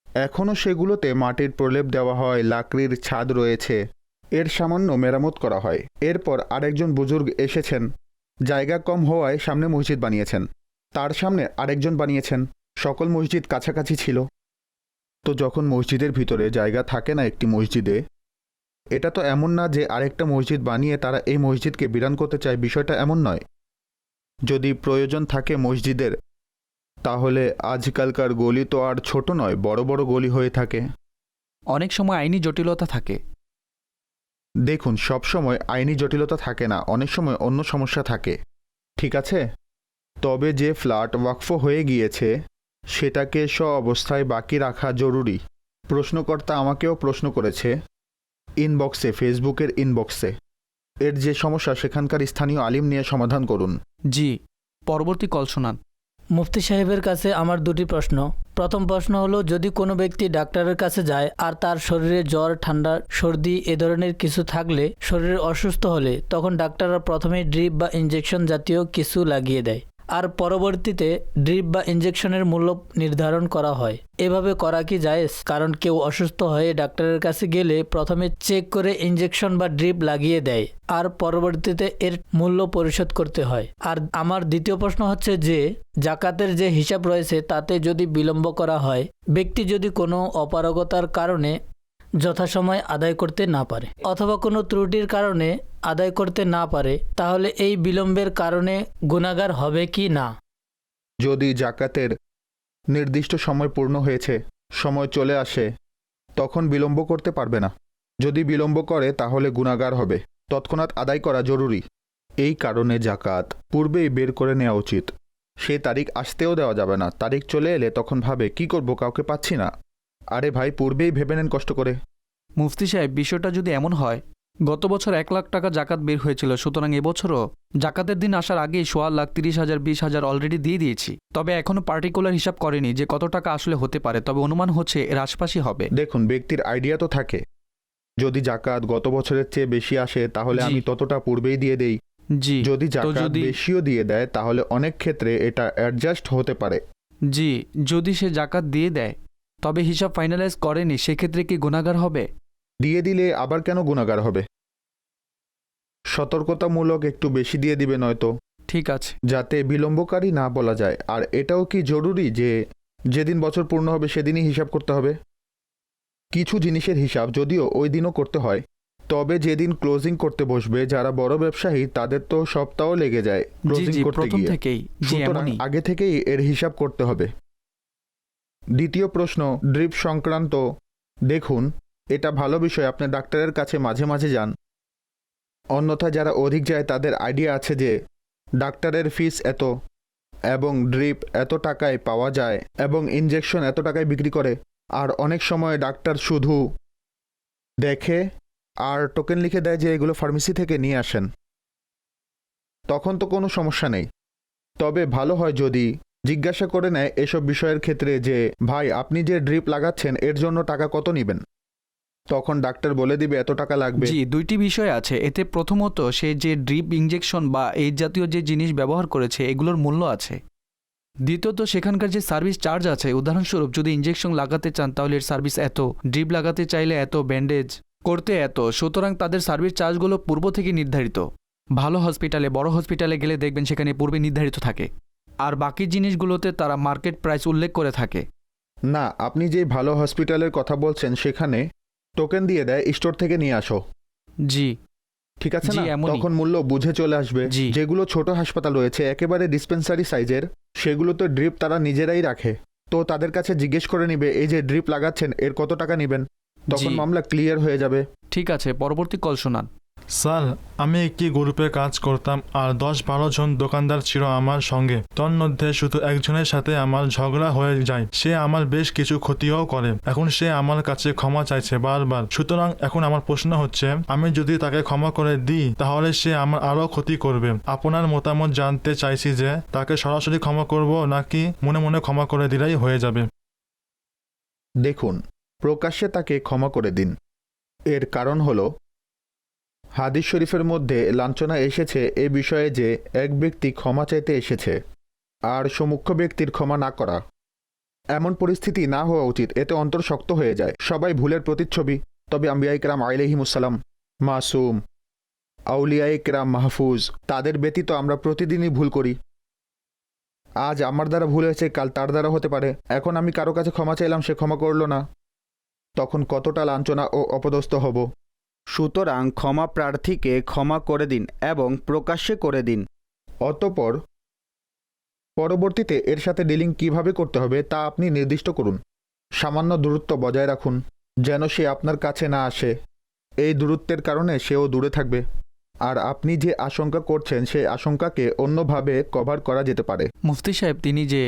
এখনও সেগুলোতে মাটির প্রলেপ দেওয়া হয়, লাকড়ির ছাদ রয়েছে, এর সামান্য মেরামত করা হয়। এরপর আরেকজন বুজুর্গ এসেছেন, জায়গা কম হওয়ায় সামনে মসজিদ বানিয়েছেন, তার সামনে আরেকজন বানিয়েছেন, সকল মসজিদ কাছাকাছি ছিল। তো যখন মসজিদের ভিতরে জায়গা থাকে না একটি মসজিদে, এটা তো এমন না যে আরেকটা মসজিদ বানিয়ে তারা এই মসজিদকে বিরান করতে চায়, বিষয়টা এমন নয়। যদি প্রয়োজন থাকে মসজিদের, তাহলে আজকালকার গলি তো আর ছোট নয়, বড় বড় গলি হয়ে থাকে। অনেক সময় আইনি জটিলতা থাকে। দেখুন, সব সময় আইনি জটিলতা থাকে না, অনেক সময় অন্য সমস্যা থাকে, ঠিক আছে? তবে যে ফ্ল্যাট ওয়াকফ হয়ে গিয়েছে সেটাকে অবস্থায় বাকি রাখা জরুরি। প্রশ্নকর্তা আমাকেও প্রশ্ন করেছে ইনবক্সে, ফেসবুকের ইনবক্সে। এর যে সমস্যা সেখানকার স্থানীয় আলিম নিয়ে সমাধান করুন। জি, পরবর্তী কল শোনান। মুফতি সাহেবের কাছে আমার দুটি প্রশ্ন। প্রথম প্রশ্ন হলো, যদি কোনো ব্যক্তি ডাক্তারের কাছে যায় আর তার শরীরে জ্বর, ঠান্ডা, সর্দি এ ধরনের কিছু থাকলে, শরীর অসুস্থ হলে, তখন ডাক্তাররা প্রথমে ড্রিপ বা ইনজেকশন জাতীয় কিছু লাগিয়ে দেয়, আর পরবর্তীতে ড্রিপ বা ইনজেকশনের মূল্য নির্ধারণ করা হয়। এভাবে করা কি জায়েজ? কারণ কেউ অসুস্থ হয়ে ডাক্তারের কাছে গেলে প্রথমে চেক করে ইনজেকশন বা ড্রিপ লাগিয়ে দেয়, আর পরবর্তীতে এর মূল্য পরিশোধ করতে হয়। আর আমার দ্বিতীয় প্রশ্ন হচ্ছে যে, জাকাতের যে হিসাব রয়েছে তাতে যদি বিলম্ব করা হয়, ব্যক্তি যদি কোনো অপারগতার কারণে যথাসময় আদায় করতে না পারে অথবা কোনো ত্রুটির কারণে আদায় করতে না পারে, তাহলে এই বিলম্বের কারণে গুনাহগার হবে কি না? যদি জাকাতের নির্দিষ্ট সময় পূর্ণ হয়েছে, সময় চলে আসে, তখন বিলম্ব করতে পারবে না। যদি বিলম্ব করে তাহলে গুনাহগার হবে। তৎক্ষণাৎ আদায় করা জরুরি। এই কারণে জাকাত পূর্বেই বের করে নেওয়া উচিত। সে তারিখ আসতেও দেওয়া যাবে না। তারিখ চলে এলে তখন ভাবে কি করব, কাউকে পাচ্ছি না। আরে ভাই, পূর্বেই ভেবে নেন কষ্ট করে। মুফতি সাহেব, বিষয়টা যদি এমন হয়, গত বছর 1 লাখ টাকা জাকাত বের হয়েছিল, সুতরাং এবছরও জাকাতের দিন আসার আগেই 1,30,000, 20,000 অলরেডি দিয়ে দিয়েছি। তবে এখনও পার্টিকুলার হিসাব করেনি যে কত টাকা আসলে হতে পারে, তবে অনুমান হচ্ছে এর আশপাশই হবে। দেখুন, ব্যক্তির আইডিয়া তো থাকে, যদি জাকাত গত বছরের চেয়ে বেশি আসে তাহলে আমি ততটা পূর্বেই দিয়ে দেই। জি। যদি জাকাত বেশিও দিয়ে দেয় তাহলে অনেক ক্ষেত্রে এটা অ্যাডজাস্ট হতে পারে। জি, যদি সে জাকাত দিয়ে দেয় তবে হিসাব ফাইনালাইজ করেনি, সেক্ষেত্রে কি গুনাহগার হবে? দিয়ে দিলে আবার কেন গুনাহগার হবে? সতর্কতামূলক একটু বেশি দিয়ে দিবে নয়তো, ঠিক আছে, যাতে বিলম্বকারী না বলা যায়। আর এটাও কি জরুরি যে যেদিন বছর পূর্ণ হবে সেদিনই হিসাব করতে হবে? কিছু জিনিসের হিসাব যদিও ওই দিনও করতে হয়, তবে যেদিন ক্লোজিং করতে বসবে যারা বড় ব্যবসায়ী তাদের তো সপ্তাহ লেগে যায় ক্লোজিং করতে গিয়ে। সুতরাং আগে থেকেই এর হিসাব করতে হবে। দ্বিতীয় প্রশ্ন, ড্রিপ সংক্রান্ত। দেখুন, এটা ভালো বিষয়, আপনি ডাক্তারের কাছে মাঝে মাঝে যান। অন্যথায় যারা অধিক যায় তাদের আইডিয়া আছে যে ডাক্তারের ফিস এত এবং ড্রিপ এত টাকায় পাওয়া যায় এবং ইনজেকশন এত টাকায় বিক্রি করে। আর অনেক সময় ডাক্তার শুধু দেখে আর টোকেন লিখে দেয় যে এগুলো ফার্মেসি থেকে নিয়ে আসেন, তখন তো কোনো সমস্যা নেই। তবে ভালো হয় যদি জিজ্ঞাসা করে নেয় এসব বিষয়ের ক্ষেত্রে যে ভাই, আপনি যে ড্রিপ লাগাচ্ছেন এর জন্য টাকা কত নেবেন, তখন ডাক্তার বলে দিবে এত টাকা লাগবে। জি, দুইটি বিষয় আছে এতে। প্রথমত, সে যে ড্রিপ ইনজেকশন বা এই জাতীয় যে জিনিস ব্যবহার করেছে এগুলোর মূল্য আছে। দ্বিতীয়ত, সেখানকার যে সার্ভিস চার্জ আছে, উদাহরণস্বরূপ যদি ইনজেকশন লাগাতে চান তাহলে এর সার্ভিস এত, ড্রিপ লাগাতে চাইলে এত, ব্যান্ডেজ করতে এত। সুতরাং তাদের সার্ভিস চার্জগুলো পূর্ব থেকে নির্ধারিত। ভালো হসপিটালে, বড় হসপিটালে গেলে দেখবেন সেখানে পূর্বে নির্ধারিত থাকে, আর বাকি জিনিসগুলোতে তারা মার্কেট প্রাইস উল্লেখ করে থাকে। না, আপনি যে ভালো হসপিটালের কথা বলছেন সেখানে টোকেন দিয়ে দেয় স্টোর থেকে নিয়ে আসো। জি, ঠিক আছে না? তখন মূল্য বুঝে চলে আসবে। যেগুলো ছোট হাসপাতাল রয়েছে একেবারে ডিসপেন্সারি সাইজের, সেগুলো তো ড্রিপ তারা নিজেরাই রাখে, তো তাদের কাছে জিজ্ঞেস করে নিবে এই যে ড্রিপ লাগাচ্ছেন এর কত টাকা নেবেন, তখন মামলা ক্লিয়ার হয়ে যাবে। ঠিক আছে, পরবর্তী কল শোনান। স্যার, আমি একটি গ্রুপে কাজ করতাম আর 10-12 জন দোকানদার ছিল আমার সঙ্গে। তন্মধ্যে শুধু একজনের সাথে আমার ঝগড়া হয়ে যায়। সে আমার বেশ কিছু ক্ষতিও করে। এখন সে আমার কাছে ক্ষমা চাইছে বারবার। সুতরাং এখন আমার প্রশ্ন হচ্ছে, আমি যদি তাকে ক্ষমা করে দিই তাহলে সে আমার আরও ক্ষতি করবে। আপনার মতামত জানতে চাইছি যে তাকে সরাসরি ক্ষমা করব নাকি মনে মনে ক্ষমা করে দিলেই হয়ে যাবে। দেখুন, প্রকাশ্যে তাকে ক্ষমা করে দিন। এর কারণ হলো হাদিস শরীফের মধ্যে লাঞ্ছনা এসেছে এ বিষয়ে যে এক ব্যক্তি ক্ষমা চাইতে এসেছে আর সম্মুখ ব্যক্তির ক্ষমা না করা। এমন পরিস্থিতি না হওয়া উচিত, এতে অন্তর শক্ত হয়ে যায়। সবাই ভুলের প্রতিচ্ছবি, তবে আম্বিয়া ইকরাম আলাইহিমুসসালাম মাসুম, আউলিয়া ইকরাম মাহফুজ, তাদের ব্যতীত আমরা প্রতিদিনই ভুল করি। আজ আমার দ্বারা ভুল হয়েছে, কাল তার দ্বারা হতে পারে। এখন আমি কারো কাছে ক্ষমা চাইলাম, সে ক্ষমা করলো না, তখন কতটা লাঞ্ছনা ও অপদস্থ হব। সুতরাং ক্ষমা প্রার্থীকে ক্ষমা করে দিন এবং প্রকাশ্যে করে দিন। অতঃপর পরবর্তীতে এর সাথে ডিলিং কিভাবে করতে হবে তা আপনি নির্দিষ্ট করুন। সামান্য দূরত্ব বজায় রাখুন যেন সে আপনার কাছে না আসে। এই দূরত্বের কারণে সেও দূরে থাকবে, আর আপনি যে আশঙ্কা করছেন সেই আশঙ্কাকে অন্যভাবে কভার করা যেতে পারে। মুফতি সাহেব, তিনি যে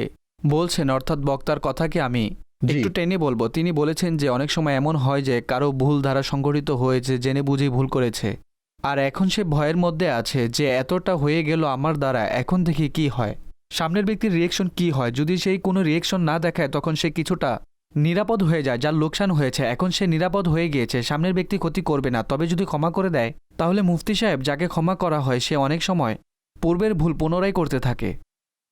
বলছেন, অর্থাৎ বক্তার কথাকে আমি একটু টেনে বলবো। তিনি বলেছেন যে অনেক সময় এমন হয় যে কারো ভুল দ্বারা সংঘটিত হয়েছে, জেনে বুঝে ভুল করেছে, আর এখন সে ভয়ের মধ্যে আছে যে এতটা হয়ে গেল আমার দ্বারা, এখন থেকে কি হয়, সামনের ব্যক্তির রিয়েকশন কি হয়। যদি সেই কোনো রিয়েকশন না দেখায় তখন সে কিছুটা নিরাপদ হয়ে যায়। যার লোকসান হয়েছে এখন সে নিরাপদ হয়ে গিয়েছে, সামনের ব্যক্তি ক্ষতি করবে না। তবে যদি ক্ষমা করে দেয় তাহলে মুফতি সাহেব, যাকে ক্ষমা করা হয় সে অনেক সময় পূর্বের ভুল পুনরায় করতে থাকে।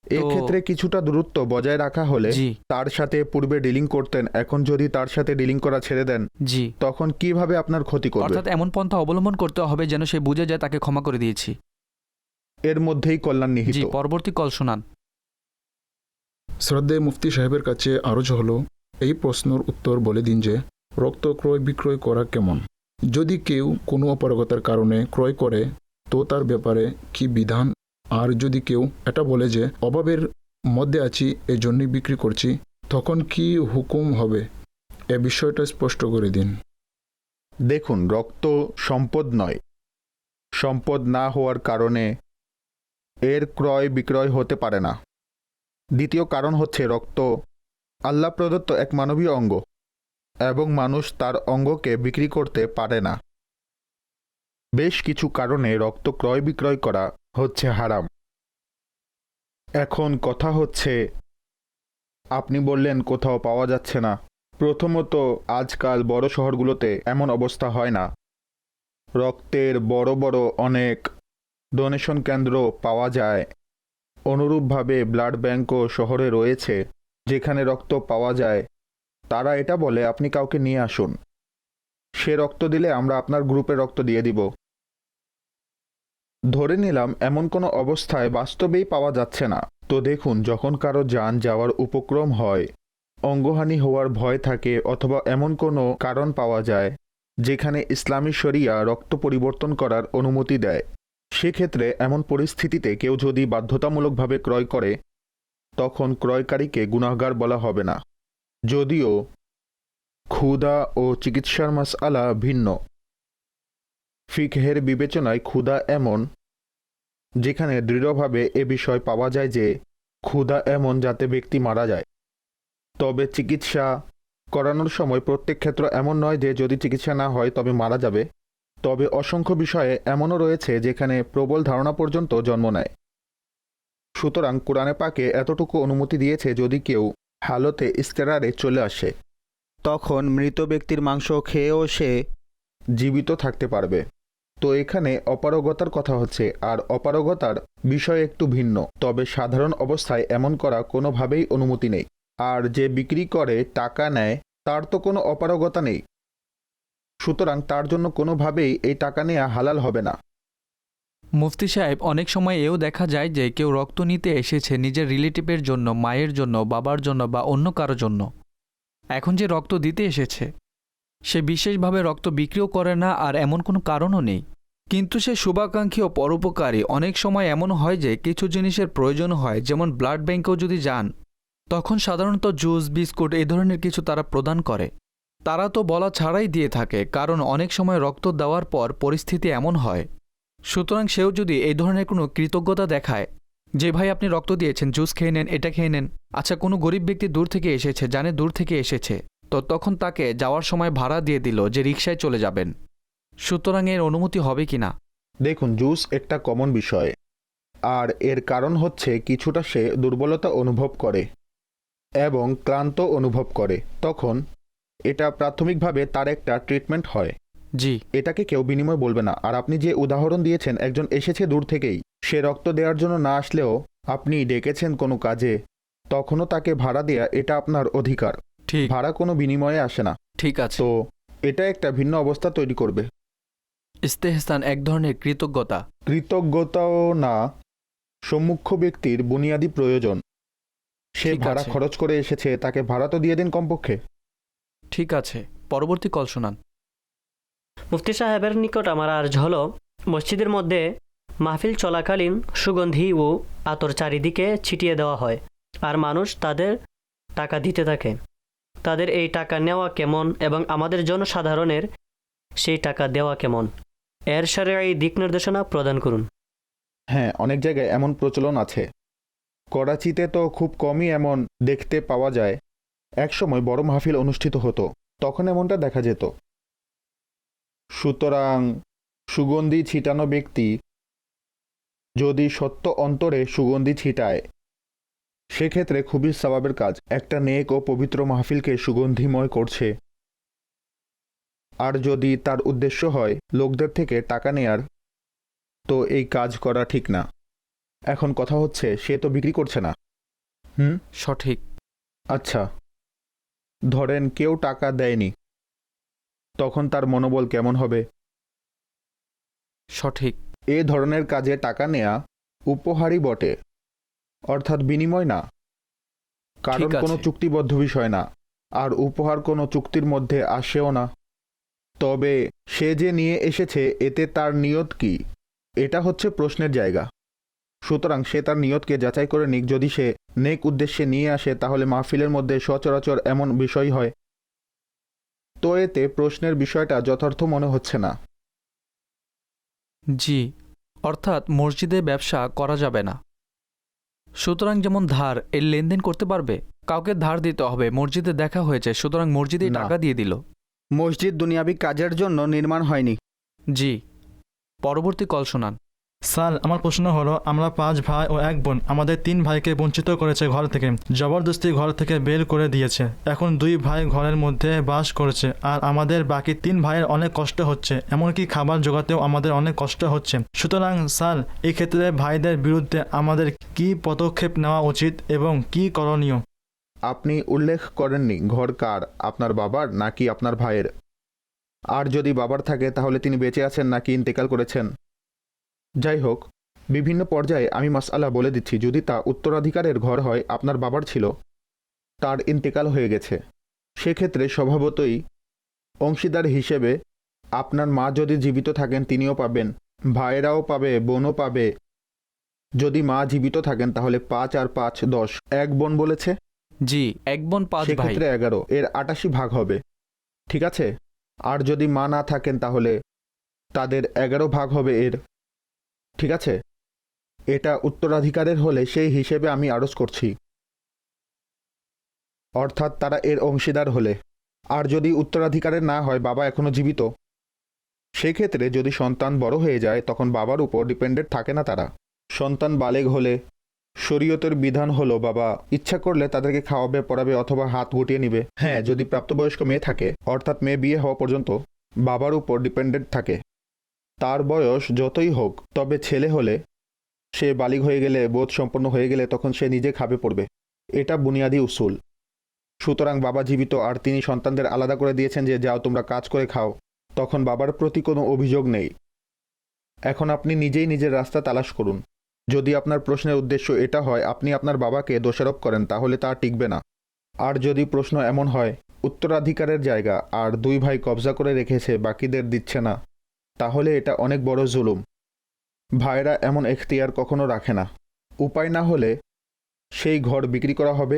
এক্ষেত্রে কিছুটা দূরত্ব বজায় রাখা হলে তার সাথে পূর্বে ডিলিং করতেন, এখন যদি তার সাথে ডিলিং করা ছেড়ে দেন, জি, তখন কিভাবে আপনার ক্ষতি করবে? অর্থাৎ এমন পন্থা অবলম্বন করতে হবে যেন সে বুঝে যায় তাকে ক্ষমা করে দিয়েছি। এর মধ্যেই কল্যাণ নিহিত। জি, পরবর্তী কল শোনান। শ্রদ্ধেয় মুফতি সাহেবের কাছে আরজ হলো, এই প্রশ্নের উত্তর বলে দিন যে রক্ত ক্রয় বিক্রয় করা কেমন? যদি কেউ কোনো অপারগতার কারণে ক্রয় করে তো তার ব্যাপারে কি বিধান? আর যদি কেউ এটা বলে যে অভাবের মধ্যে আছি এজন্যই বিক্রি করছি, তখন কি হুকুম হবে? এ বিষয়টা স্পষ্ট করে দিন। দেখুন, রক্ত সম্পদ নয়। সম্পদ না হওয়ার কারণে এর ক্রয় বিক্রয় হতে পারে না। দ্বিতীয় কারণ হচ্ছে রক্ত আল্লাহ প্রদত্ত এক মানবীয় অঙ্গ এবং মানুষ তার অঙ্গকে বিক্রি করতে পারে না। বেশ কিছু কারণে রক্ত ক্রয় বিক্রয় করা হচ্ছে হারাম। এখন কথা হচ্ছে, আপনি বললেন কোথাও পাওয়া যাচ্ছে না। প্রথমত, আজকাল বড় শহরগুলোতে এমন অবস্থা হয় না। রক্তের বড় বড় অনেক ডোনেশন কেন্দ্র পাওয়া যায়। অনুরূপভাবে ব্লাড ব্যাংকও শহরে রয়েছে যেখানে রক্ত পাওয়া যায়। তারা এটা বলে আপনি কাউকে নিয়ে আসুন, সে রক্ত দিলে আমরা আপনার গ্রুপে রক্ত দিয়ে দিব। ধরে নিলাম এমন কোনো অবস্থায় বাস্তবেই পাওয়া যাচ্ছে না। তো দেখুন, যখন কারো যান যাওয়ার উপক্রম হয়, অঙ্গহানি হওয়ার ভয় থাকে, অথবা এমন কোনো কারণ পাওয়া যায় যেখানে ইসলামী শরিয়া রক্ত পরিবর্তন করার অনুমতি দেয়, সেক্ষেত্রে এমন পরিস্থিতিতে কেউ যদি বাধ্যতামূলকভাবে ক্রয় করে তখন ক্রয়কারীকে গুনাহগার বলা হবে না। যদিও ক্ষুধা ও চিকিৎসার মাসআলা ভিন্ন। ফিকহের বিবেচনায় ক্ষুধা এমন যেখানে দৃঢ়ভাবে এ বিষয় পাওয়া যায় যে ক্ষুধা এমন যাতে ব্যক্তি মারা যায়। তবে চিকিৎসা করানোর সময় প্রত্যেক ক্ষেত্র এমন নয় যে যদি চিকিৎসা না হয় তবে মারা যাবে। তবে অসংখ্য বিষয়ে এমনও রয়েছে যেখানে প্রবল ধারণা পর্যন্ত জন্ম নেয়। সুতরাং কোরআনে পাকে এতটুকু অনুমতি দিয়েছে যদি কেউ হালতে ইস্তেরারে চলে আসে তখন মৃত ব্যক্তির মাংস খেয়েও সে জীবিত থাকতে পারবে। তো এখানে অপারগতার কথা হচ্ছে, আর অপারগতার বিষয় একটু ভিন্ন। তবে সাধারণ অবস্থায় এমন করা কোনোভাবেই অনুমতি নেই। আর যে বিক্রি করে টাকা নেয় তার তো কোনো অপারগতা নেই, সুতরাং তার জন্য কোনোভাবেই এই টাকা নেওয়া হালাল হবে না। মুফতি সাহেব, অনেক সময় এও দেখা যায় যে কেউ রক্ত নিতে এসেছে নিজের রিলেটিভের জন্য, মায়ের জন্য, বাবার জন্য বা অন্য কারো জন্য। এখন যে রক্ত দিতে এসেছে সে বিশেষভাবে রক্ত বিক্রিও করে না, আর এমন কোনো কারণও নেই, কিন্তু সে শুভাকাঙ্ক্ষী ও পরোপকারী। অনেক সময় এমন হয় যে কিছু জিনিসের প্রয়োজন হয়, যেমন ব্লাড ব্যাংকেও যদি যান তখন সাধারণত জুস, বিস্কুট এই ধরনের কিছু তারা প্রদান করে। তারা তো বলা ছাড়াই দিয়ে থাকে, কারণ অনেক সময় রক্ত দেওয়ার পর পরিস্থিতি এমন হয়। সুতরাং সেও যদি এই ধরনের কোনো কৃতজ্ঞতা দেখায় যে ভাই আপনি রক্ত দিয়েছেন, জুস খেয়ে নেন, এটা খেয়ে নেন। আচ্ছা, কোনো গরিব ব্যক্তি দূর থেকে এসেছে, জানে দূর থেকে এসেছে, তো তখন তাকে যাওয়ার সময় ভাড়া দিয়ে দিল যে রিকশায় চলে যাবেন, সুতরাং এর অনুমতি হবে কি না? দেখুন, জুস একটা কমন বিষয়, আর এর কারণ হচ্ছে কিছুটা সে দুর্বলতা অনুভব করে এবং ক্লান্ত অনুভব করে, তখন এটা প্রাথমিকভাবে তার একটা ট্রিটমেন্ট হয়। জি, এটাকে কেউ বিনিময় বলবে না। আর আপনি যে উদাহরণ দিয়েছেন, একজন এসেছে দূর থেকেই, সে রক্ত দেওয়ার জন্য না আসলেও আপনি ডেকেছেন কোনো কাজে, তখনও তাকে ভাড়া দেয়া এটা আপনার অধিকার। ঠিক, ভাড়া কোনো বিনিময়ে আসে না। ঠিক আছে। তো এটা একটা ভিন্ন অবস্থা তৈরি করবে। ইস্তেহসান এক ধরনের কৃতজ্ঞতা। কৃতজ্ঞতাও না, সম্মুখ ব্যক্তির বুনিয়াদী প্রয়োজন। সে ঠিক ভাড়া আছে। খরচ করে এসেছে, তাকে ভাড়া তো দিয়ে দিন কমপক্ষে। ঠিক আছে, পরবর্তী কল শোনান। মুফতি সাহেবের নিকট আমার আর্জ হলো, মসজিদের মধ্যে মাহফিল চলাকালীন সুগন্ধি ও আতর চারিদিকে ছিটিয়ে দেওয়া হয়, আর মানুষ তাদের টাকা দিতে থাকে। তাদের এই টাকা নেওয়া কেমন এবং আমাদের জনসাধারণের সেই টাকা দেওয়া কেমন, এর শরীয়ী দিক নির্দেশনা প্রদান করুন। হ্যাঁ, অনেক জায়গায় এমন প্রচলন আছে। করাচিতে তো খুব কমই এমন দেখতে পাওয়া যায়। একসময় বড় মাহফিল অনুষ্ঠিত হতো, তখন এমনটা দেখা যেত। সুতরাং সুগন্ধি ছিটানো ব্যক্তি যদি সত্য অন্তরে সুগন্ধি ছিটায়, সেক্ষেত্রে খুবই সওয়াবের কাজ। একটা নেক ও পবিত্র মাহফিলকে সুগন্ধিময় করছে। আর যদি তার উদ্দেশ্য হয় লোকদের থেকে টাকা নেয়ার, তো এই কাজ করা ঠিক না। এখন কথা হচ্ছে, সে তো বিক্রি করছে না। সঠিক। আচ্ছা, ধরেন কেউ টাকা দেয়নি, তখন তার মনোবল কেমন হবে? সঠিক। এ ধরনের কাজে টাকা নেয়া উপহারই বটে, অর্থাৎ বিনিময় না, কারণ ঠিক আছে। কোনো চুক্তিবদ্ধ বিষয় না, আর উপহার কোনো চুক্তির মধ্যে আসেও না। তবে সে যে নিয়ে এসেছে, এতে তার নিয়ত কি, এটা হচ্ছে প্রশ্নের জায়গা। সুতরাং সে তার নিয়তকে যাচাই করে নিক। যদি সে নেক উদ্দেশ্যে নিয়ে আসে, তাহলে মাহফিলের মধ্যে সচরাচর এমন বিষয় হয়, তো এতে প্রশ্নের বিষয়টা যথার্থ মনে হচ্ছে না। জি, অর্থাৎ মসজিদে ব্যবসা করা যাবে না। সুতরাং যেমন ধার, এর লেনদেন করতে পারবে? কাউকে ধার দিতে হবে, মসজিদে দেখা হয়েছে, সুতরাং মসজিদে না। টাকা দিয়ে দিল। মসজিদ দুনিয়াবি কাজের জন্য নির্মাণ হয়নি। জি, পরবর্তী কল শোনান। স্যার, আমার প্রশ্ন হলো, আমরা 5 ভাই ও 1 বোন, আমাদের 3 ভাইকে বঞ্চিত করেছে ঘর থেকে, জবরদস্তি ঘর থেকে বের করে দিয়েছে। এখন 2 ভাই ঘরের মধ্যে বাস করছে, আর আমাদের বাকি 3 ভাইয়ের অনেক কষ্ট হচ্ছে, এমনকি খাবার জোগাতেও আমাদের অনেক কষ্ট হচ্ছে। সুতরাং স্যার, এই ক্ষেত্রে ভাইদের বিরুদ্ধে আমাদের কি পদক্ষেপ নেওয়া উচিত এবং কি করণীয়? আপনি উল্লেখ করেননি ঘর কার, আপনার বাবার নাকি আপনার ভাইয়ের? আর যদি বাবার থাকে, তাহলে তিনি বেঁচে আছেন নাকি ইন্তেকাল করেছেন? যাই হোক, বিভিন্ন পর্যায়ে আমি মাসআলা বলে দিচ্ছি। যদি তা উত্তরাধিকারের ঘর হয়, আপনার বাবার ছিল, তার ইন্তেকাল হয়ে গেছে, সেক্ষেত্রে স্বভাবতই অংশীদার হিসেবে আপনার মা যদি জীবিত থাকেন, তিনিও পাবেন, ভাইয়েরাও পাবে, বোনও পাবে। যদি মা জীবিত থাকেন, তাহলে 5 আর 5 10, 1 বোন বলেছে। জি, 1 বোন 5 ভাই, সেক্ষেত্রে 11, এর 88 ভাগ হবে। ঠিক আছে? আর যদি মা না থাকেন, তাহলে তাদের 11 ভাগ হবে এর। ঠিক আছে? এটা উত্তরাধিকারের হলে সেই হিসেবে আমি আরজ করছি, অর্থাৎ তারা এর অংশীদার হলে। আর যদি উত্তরাধিকারের না হয়, বাবা এখনো জীবিত, সেক্ষেত্রে যদি সন্তান বড় হয়ে যায়, তখন বাবার উপর ডিপেন্ডেন্ট থাকে না তারা। সন্তান বালেগ হলে শরীয়তের বিধান হলো, বাবা ইচ্ছা করলে তাদেরকে খাওয়াবে, পড়াবে অথবা হাত গুটিয়ে নিবে। হ্যাঁ, যদি প্রাপ্তবয়স্ক মেয়ে থাকে, অর্থাৎ মেয়ে বিয়ে হওয়া পর্যন্ত বাবার উপর ডিপেন্ডেন্ট থাকে, তার বয়স যতই হোক। তবে ছেলে হলে, সে বালিগ হয়ে গেলে, বোধ সম্পন্ন হয়ে গেলে, তখন সে নিজে খাবে পড়বে। এটা বুনিয়াদি উসুল। সুতরাং বাবা জীবিত আর তিনি সন্তানদের আলাদা করে দিয়েছেন যে যাও তোমরা কাজ করে খাও, তখন বাবার প্রতি কোনো অভিযোগ নেই। এখন আপনি নিজেই নিজের রাস্তা তালাশ করুন। যদি আপনার প্রশ্নের উদ্দেশ্য এটা হয় আপনি আপনার বাবাকে দোষারোপ করেন, তাহলে তা টিকবে না। আর যদি প্রশ্ন এমন হয় উত্তরাধিকারের জায়গা আর 2 ভাই কবজা করে রেখেছে, বাকিদের দিচ্ছে না, তাহলে এটা অনেক বড় জুলুম। ভাইরা এমন এখতিয়ার কখনো রাখে না। উপায় না হলে সেই ঘর বিক্রি করা হবে,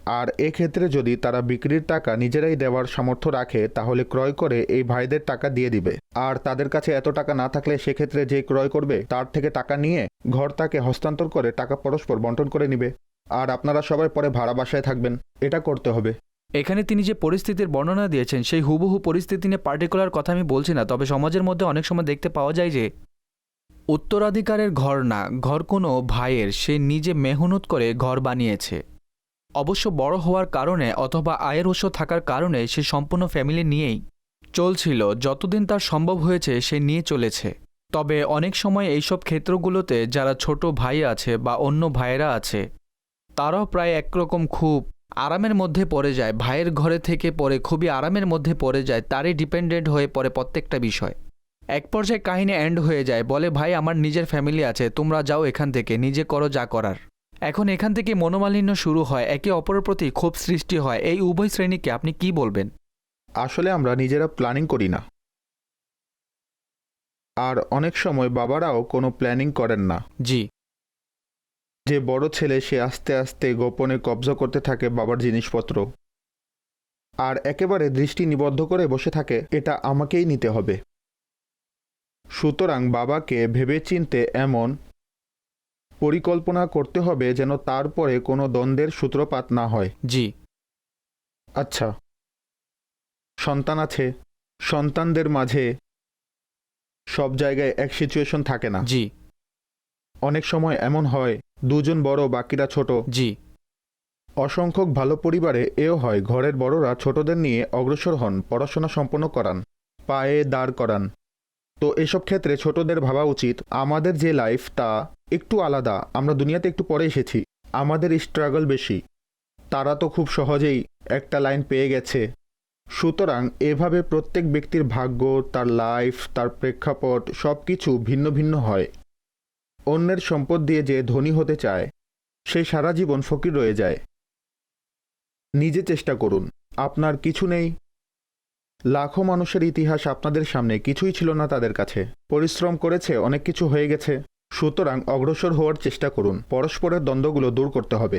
আর এক্ষেত্রে যদি তারা বিক্রির টাকা নিজেরাই দেওয়ার সামর্থ্য রাখে তাহলে ক্রয় করে এই ভাইদের টাকা দিয়ে দিবে। আর তাদের কাছে এত টাকা না থাকলে সেক্ষেত্রে যে ক্রয় করবে তার থেকে টাকা নিয়ে ঘর তাকে হস্তান্তর করে টাকা পরস্পর বন্টন করে নিবে। আর আপনারা সবাই পরে ভাড়া বাসায় থাকবেন, এটা করতে হবে। এখানে তিনি যে পরিস্থিতির বর্ণনা দিয়েছেন সেই হুবহু পরিস্থিতি নিয়ে পার্টিকুলার কথা আমি বলছি না, তবে সমাজের মধ্যে অনেক সময় দেখতে পাওয়া যায় যে উত্তরাধিকারের ঘর না, ঘর কোনো ভাইয়ের, সে নিজে মেহনত করে ঘর বানিয়েছে। অবশ্য বড় হওয়ার কারণে অথবা আয়ের উৎস থাকার কারণে সে সম্পূর্ণ ফ্যামিলি নিয়েই চলছিল, যতদিন তার সম্ভব হয়েছে সে নিয়ে চলেছে। তবে অনেক সময় এইসব ক্ষেত্রগুলোতে যারা ছোট ভাই আছে বা অন্য ভাইয়েরা আছে তারাও প্রায় একরকম খুব আরামের মধ্যে পড়ে যায়, ভাইয়ের ঘরে থেকে পরে খুবই আরামের মধ্যে পড়ে যায়, তারই ডিপেন্ডেন্ট হয়ে পড়ে প্রত্যেকটা বিষয়। এক পর্যায়ে কাহিনী এন্ড হয়ে যায়, বলে ভাই আমার নিজের ফ্যামিলি আছে, তোমরা যাও এখান থেকে, নিজে করো যা করার। এখন এখান থেকে মনোমালিন্য শুরু হয়, একে অপরের প্রতি ক্ষোভ সৃষ্টি হয়। এই উভয় শ্রেণীকে আপনি কি বলবেন? আসলে আমরা নিজেরা প্ল্যানিং করি না, আর অনেক সময় বাবারাও কোনো প্ল্যানিং করেন না। জি। যে বড় ছেলে সে আস্তে আস্তে গোপনে কবজা করতে থাকে বাবার জিনিসপত্র, আর একেবারে দৃষ্টি নিবদ্ধ করে বসে থাকে এটা আমাকেই নিতে হবে। সুতরাং বাবাকে ভেবেচিন্তে এমন পরিকল্পনা করতে হবে যেন তারপরে কোনো দ্বন্দ্বের সূত্রপাত না হয়। জি। আচ্ছা, সন্তান আছে, সন্তানদের মাঝে সব জায়গায় এক সিচুয়েশন থাকে না। জি। অনেক সময় এমন হয় দুজন বড় বাকিরা ছোট। জি। অসংখ্য ভালো পরিবারে এও হয়, ঘরের বড়রা ছোটদের নিয়ে অগ্রসর হন, পড়াশোনা সম্পন্ন করান, পায়ে দাঁড় করান। তো এসব ক্ষেত্রে ছোটদের ভাবা উচিত আমাদের যে লাইফ তা একটু আলাদা, আমরা দুনিয়াতে একটু পরে এসেছি, আমাদের স্ট্রাগল বেশি, তারা তো খুব সহজেই একটা লাইন পেয়ে গেছে। সুতরাং এভাবে প্রত্যেক ব্যক্তির ভাগ্য, তার লাইফ, তার প্রেক্ষাপট সব কিছু ভিন্ন ভিন্ন হয়। অন্যের সম্পদ দিয়ে যে ধনী হতে চায় সে সারা জীবন ফকির রয়ে যায়। নিজে চেষ্টা করুন, আপনার কিছু নেই, লাখো মানুষের ইতিহাস আপনাদের সামনে, কিছুই ছিল না তাদের কাছে, পরিশ্রম করেছে, অনেক কিছু হয়ে গেছে। সুতরাং অগ্রসর হওয়ার চেষ্টা করুন, পরস্পরের দ্বন্দ্বগুলো দূর করতে হবে।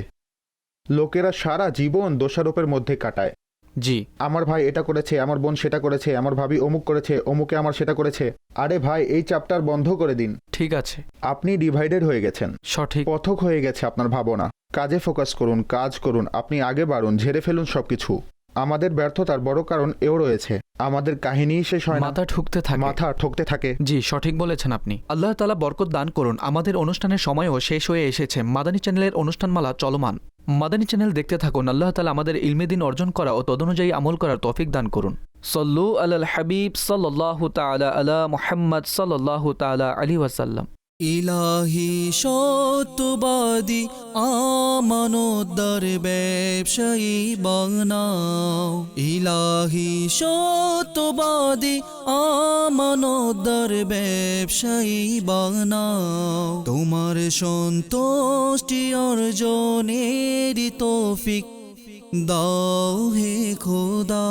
লোকেরা সারা জীবন দোষারোপের মধ্যে কাটায়। জি। আমার ভাই এটা করেছে, আমার বোন সেটা করেছে, আমার ভাবি অমুক করেছে, অমুকে আমার সেটা করেছে। আরে ভাই, এই চ্যাপ্টার বন্ধ করে দিন। ঠিক আছে, আপনি ডিভাইডেড হয়ে গেছেন, সঠিক পথক হয়ে গেছে আপনার ভাবনা। কাজে ফোকাস করুন, কাজ করুন, আপনি আগে বাড়ুন, ঝেড়ে ফেলুন সবকিছু। আমাদের ব্যর্থতার বড় কারণ এও রয়েছে, আমাদের কাহিনীই শেষ হয় না, মাথা ঠকতে থাকে। জি, সঠিক বলেছেন আপনি। আল্লাহ তাআলা বরকত দান করুন। আমাদের অনুষ্ঠানের সময়ও শেষ হয়ে এসেছে। মাদানী চ্যানেলের অনুষ্ঠানমালা চলমান। মাদানী চ্যানেল দেখতে থাকুন। আল্লাহ তাআলা আমাদের ইলমে দ্বীন অর্জন করা ও তদনুযায়ী আমল করার তৌফিক দান করুন। সল্লু আলাল হাবিব সাল্লাল্লাহু তাআলা আলা মুহাম্মদ সাল্লাল্লাহু তাআলা আলাইহি ওয়াসাল্লাম। ইলাহি সত্যবাদী আমানতদার ব্যবসায়ী বানাও, ইলাহি সত্যবাদী আমানতদার ব্যবসায়ী বানাও, তোমার সন্তুষ্টি অর্জনের তৌফিক দাও হে খোদা।